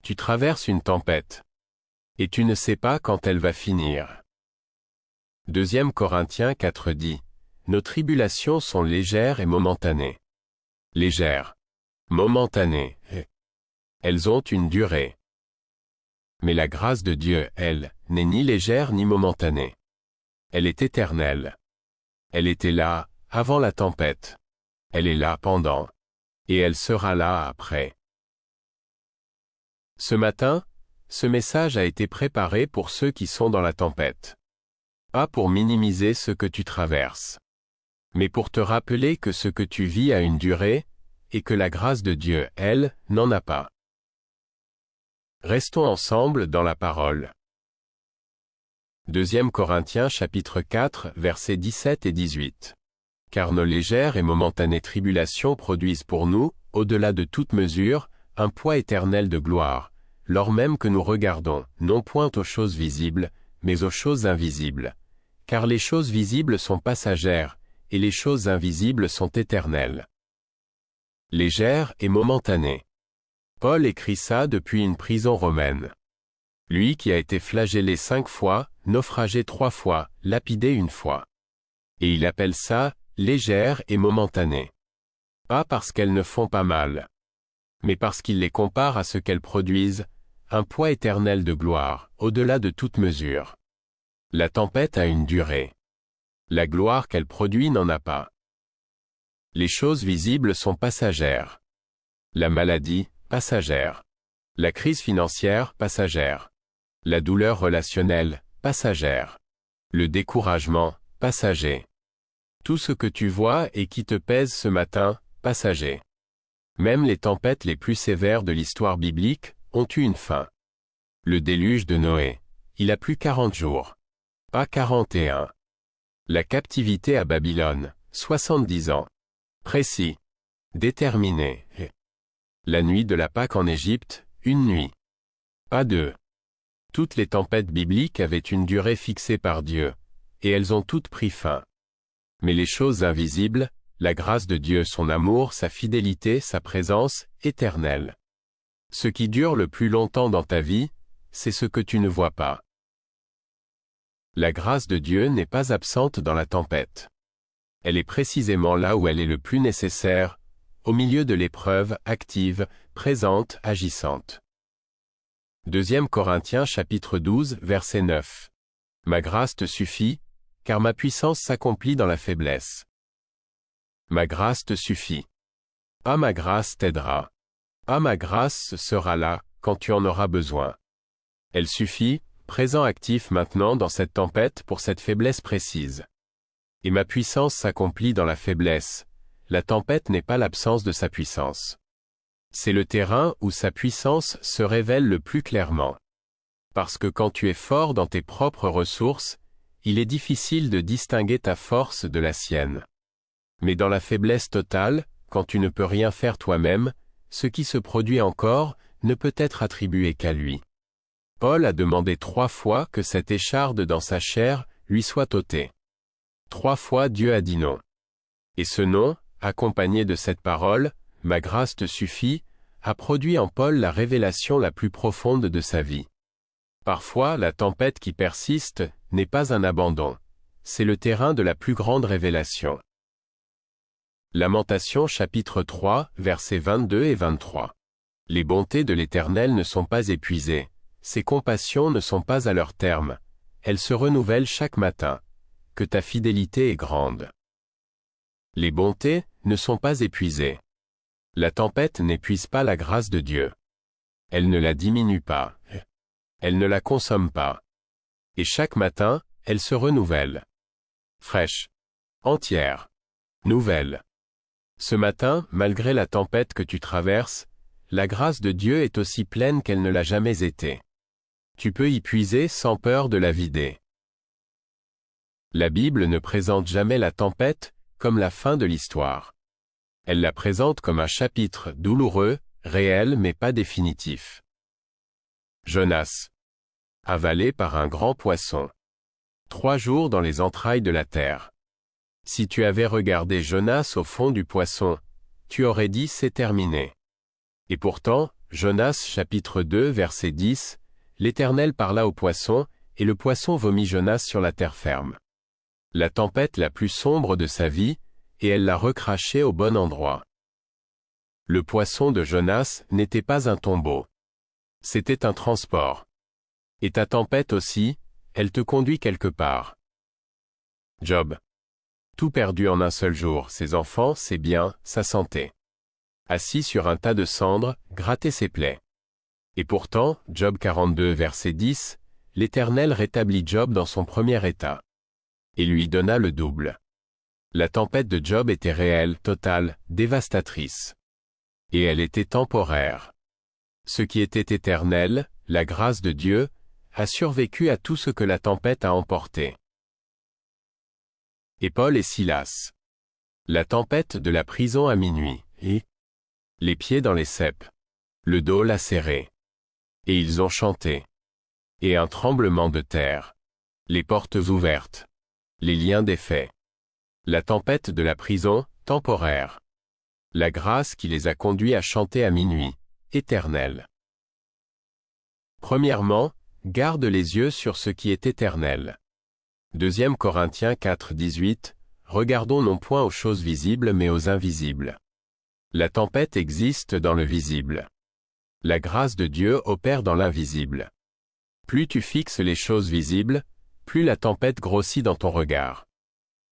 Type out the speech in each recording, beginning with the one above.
Tu traverses une tempête. Et tu ne sais pas quand elle va finir. 2 Corinthiens 4 dit, nos tribulations sont légères et momentanées. Légères. Momentanées. Elles ont une durée. Mais la grâce de Dieu, elle, n'est ni légère ni momentanée. Elle est éternelle. Elle était là, avant la tempête. Elle est là pendant. Et elle sera là après. Ce matin, ce message a été préparé pour ceux qui sont dans la tempête. Pas pour minimiser ce que tu traverses, mais pour te rappeler que ce que tu vis a une durée, et que la grâce de Dieu, elle, n'en a pas. Restons ensemble dans la parole. 2 Corinthiens chapitre 4, versets 17 et 18. Car nos légères et momentanées tribulations produisent pour nous, au-delà de toute mesure, un poids éternel de gloire, lors même que nous regardons, non point aux choses visibles, mais aux choses invisibles. Car les choses visibles sont passagères, et les choses invisibles sont éternelles. Légères et momentanées. Paul écrit ça depuis une prison romaine. Lui qui a été flagellé 5 fois, naufragé 3 fois, lapidé 1 fois. Et il appelle ça « légères et momentanées ». Pas parce qu'elles ne font pas mal, mais parce qu'il les compare à ce qu'elles produisent, un poids éternel de gloire, au-delà de toute mesure. La tempête a une durée. La gloire qu'elle produit n'en a pas. Les choses visibles sont passagères. La maladie, passagère. La crise financière, passagère. La douleur relationnelle, passagère. Le découragement, passager. Tout ce que tu vois et qui te pèse ce matin, passager. Même les tempêtes les plus sévères de l'histoire biblique ont eu une fin. Le déluge de Noé, il a plu 40 jours. Pas 41. La captivité à Babylone, 70 ans. Précis. Déterminé. La nuit de la Pâque en Égypte, 1 nuit. Pas 2. Toutes les tempêtes bibliques avaient une durée fixée par Dieu, et elles ont toutes pris fin. Mais les choses invisibles, la grâce de Dieu, son amour, sa fidélité, sa présence, éternelle. Ce qui dure le plus longtemps dans ta vie, c'est ce que tu ne vois pas. La grâce de Dieu n'est pas absente dans la tempête. Elle est précisément là où elle est le plus nécessaire, au milieu de l'épreuve, active, présente, agissante. 2 Corinthiens chapitre 12, verset 9. Ma grâce te suffit, car ma puissance s'accomplit dans la faiblesse. Ma grâce te suffit. Pas ma grâce t'aidera. Pas ma grâce sera là, quand tu en auras besoin. Elle suffit, présent actif maintenant dans cette tempête pour cette faiblesse précise. Et ma puissance s'accomplit dans la faiblesse. La tempête n'est pas l'absence de sa puissance. C'est le terrain où sa puissance se révèle le plus clairement. Parce que quand tu es fort dans tes propres ressources, il est difficile de distinguer ta force de la sienne. Mais dans la faiblesse totale, quand tu ne peux rien faire toi-même, ce qui se produit encore ne peut être attribué qu'à lui. Paul a demandé 3 fois que cette écharde dans sa chair lui soit ôtée. 3 fois Dieu a dit non. Et ce non, accompagné de cette parole, « Ma grâce te suffit », a produit en Paul la révélation la plus profonde de sa vie. Parfois, la tempête qui persiste n'est pas un abandon, c'est le terrain de la plus grande révélation. Lamentations chapitre 3, versets 22 et 23. Les bontés de l'Éternel ne sont pas épuisées, ses compassions ne sont pas à leur terme, elles se renouvellent chaque matin, que ta fidélité est grande. Les bontés ne sont pas épuisées. La tempête n'épuise pas la grâce de Dieu. Elle ne la diminue pas. Elle ne la consomme pas. Et chaque matin, elle se renouvelle. Fraîche. Entière. Nouvelle. Ce matin, malgré la tempête que tu traverses, la grâce de Dieu est aussi pleine qu'elle ne l'a jamais été. Tu peux y puiser sans peur de la vider. La Bible ne présente jamais la tempête comme la fin de l'histoire. Elle la présente comme un chapitre douloureux, réel mais pas définitif. Jonas. Avalé par un grand poisson. 3 jours dans les entrailles de la terre. Si tu avais regardé Jonas au fond du poisson, tu aurais dit c'est terminé. Et pourtant, Jonas chapitre 2 verset 10, l'Éternel parla au poisson, et le poisson vomit Jonas sur la terre ferme. La tempête la plus sombre de sa vie, et elle l'a recraché au bon endroit. Le poisson de Jonas n'était pas un tombeau. C'était un transport. Et ta tempête aussi, elle te conduit quelque part. Job. Tout perdu en un seul jour, ses enfants, ses biens, sa santé. Assis sur un tas de cendres, gratter ses plaies. Et pourtant, Job 42 verset 10, l'Éternel rétablit Job dans son premier état. Et lui donna le double. La tempête de Job était réelle, totale, dévastatrice. Et elle était temporaire. Ce qui était éternel, la grâce de Dieu, a survécu à tout ce que la tempête a emporté. Et Paul et Silas. La tempête de la prison à minuit, et les pieds dans les ceps, le dos lacéré. Et ils ont chanté. Et un tremblement de terre. Les portes ouvertes. Les liens défaits. La tempête de la prison, temporaire. La grâce qui les a conduits à chanter à minuit, éternelle. Premièrement, garde les yeux sur ce qui est éternel. 2 Corinthiens 4, 18, regardons non point aux choses visibles mais aux invisibles. La tempête existe dans le visible. La grâce de Dieu opère dans l'invisible. Plus tu fixes les choses visibles, plus la tempête grossit dans ton regard.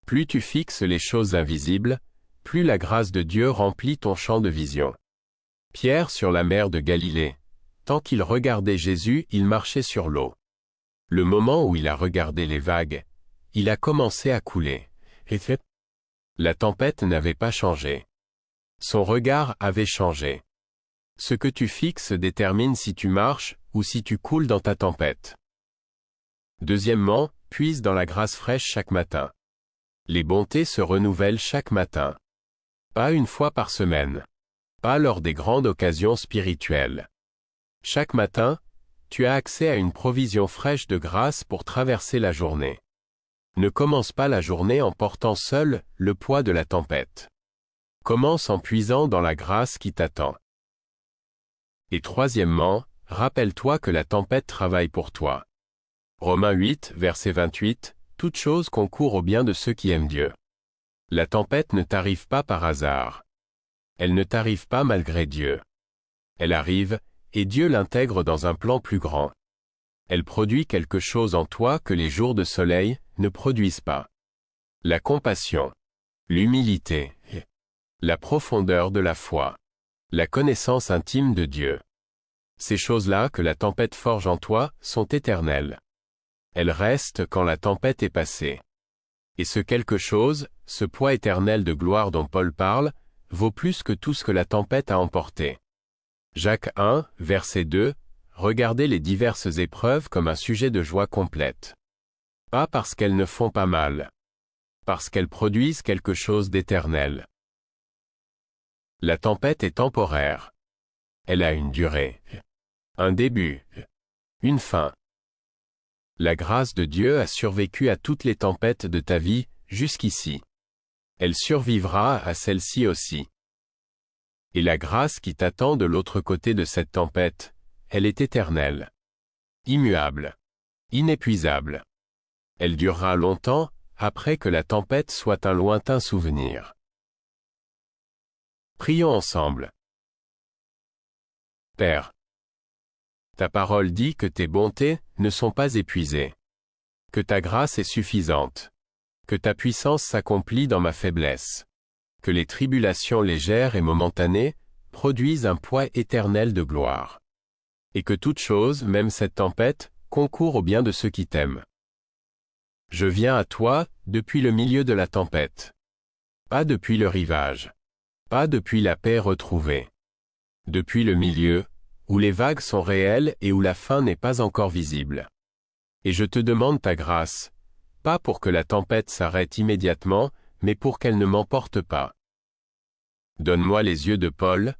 Plus tu fixes les choses invisibles, plus la grâce de Dieu remplit ton champ de vision. Pierre sur la mer de Galilée. Tant qu'il regardait Jésus, il marchait sur l'eau. Le moment où il a regardé les vagues, il a commencé à couler. Et la tempête n'avait pas changé. Son regard avait changé. Ce que tu fixes détermine si tu marches ou si tu coules dans ta tempête. Deuxièmement, puise dans la grâce fraîche chaque matin. Les bontés se renouvellent chaque matin. Pas une fois par semaine. Pas lors des grandes occasions spirituelles. Chaque matin, tu as accès à une provision fraîche de grâce pour traverser la journée. Ne commence pas la journée en portant seul le poids de la tempête. Commence en puisant dans la grâce qui t'attend. Et troisièmement, rappelle-toi que la tempête travaille pour toi. Romains 8, verset 28, toute chose concourt au bien de ceux qui aiment Dieu. La tempête ne t'arrive pas par hasard. Elle ne t'arrive pas malgré Dieu. Elle arrive, et Dieu l'intègre dans un plan plus grand. Elle produit quelque chose en toi que les jours de soleil ne produisent pas. La compassion, l'humilité, la profondeur de la foi, la connaissance intime de Dieu. Ces choses-là que la tempête forge en toi sont éternelles. Elles restent quand la tempête est passée. Et ce quelque chose, ce poids éternel de gloire dont Paul parle, vaut plus que tout ce que la tempête a emporté. Jacques 1, verset 2, regardez les diverses épreuves comme un sujet de joie complète. Pas parce qu'elles ne font pas mal. Parce qu'elles produisent quelque chose d'éternel. La tempête est temporaire. Elle a une durée. Un début. Une fin. La grâce de Dieu a survécu à toutes les tempêtes de ta vie, jusqu'ici. Elle survivra à celle-ci aussi. Et la grâce qui t'attend de l'autre côté de cette tempête, elle est éternelle. Immuable. Inépuisable. Elle durera longtemps, après que la tempête soit un lointain souvenir. Prions ensemble. Père. Ta parole dit que tes bontés ne sont pas épuisées. Que ta grâce est suffisante. Que ta puissance s'accomplit dans ma faiblesse. Que les tribulations légères et momentanées produisent un poids éternel de gloire. Et que toute chose, même cette tempête, concourt au bien de ceux qui t'aiment. Je viens à toi, depuis le milieu de la tempête. Pas depuis le rivage. Pas depuis la paix retrouvée. Depuis le milieu, où les vagues sont réelles et où la fin n'est pas encore visible. Et je te demande ta grâce, pas pour que la tempête s'arrête immédiatement, mais pour qu'elle ne m'emporte pas. Donne-moi les yeux de Paul,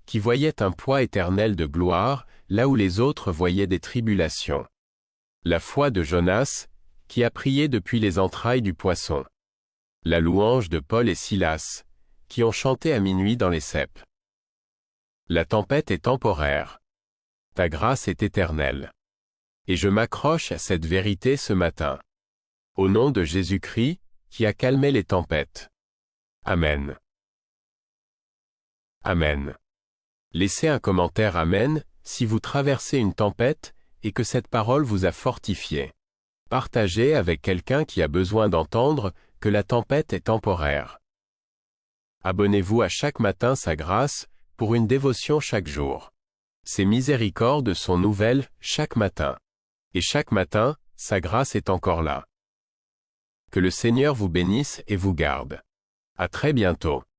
qui voyait un poids éternel de gloire, là où les autres voyaient des tribulations. La foi de Jonas, qui a prié depuis les entrailles du poisson. La louange de Paul et Silas, qui ont chanté à minuit dans les ceps. La tempête est temporaire. Ta grâce est éternelle. Et je m'accroche à cette vérité ce matin. Au nom de Jésus-Christ, qui a calmé les tempêtes. Amen. Amen. Laissez un commentaire Amen si vous traversez une tempête et que cette parole vous a fortifié. Partagez avec quelqu'un qui a besoin d'entendre que la tempête est temporaire. Abonnez-vous à Chaque matin sa grâce pour une dévotion chaque jour. Ses miséricordes sont nouvelles chaque matin. Et chaque matin, sa grâce est encore là. Que le Seigneur vous bénisse et vous garde. À très bientôt.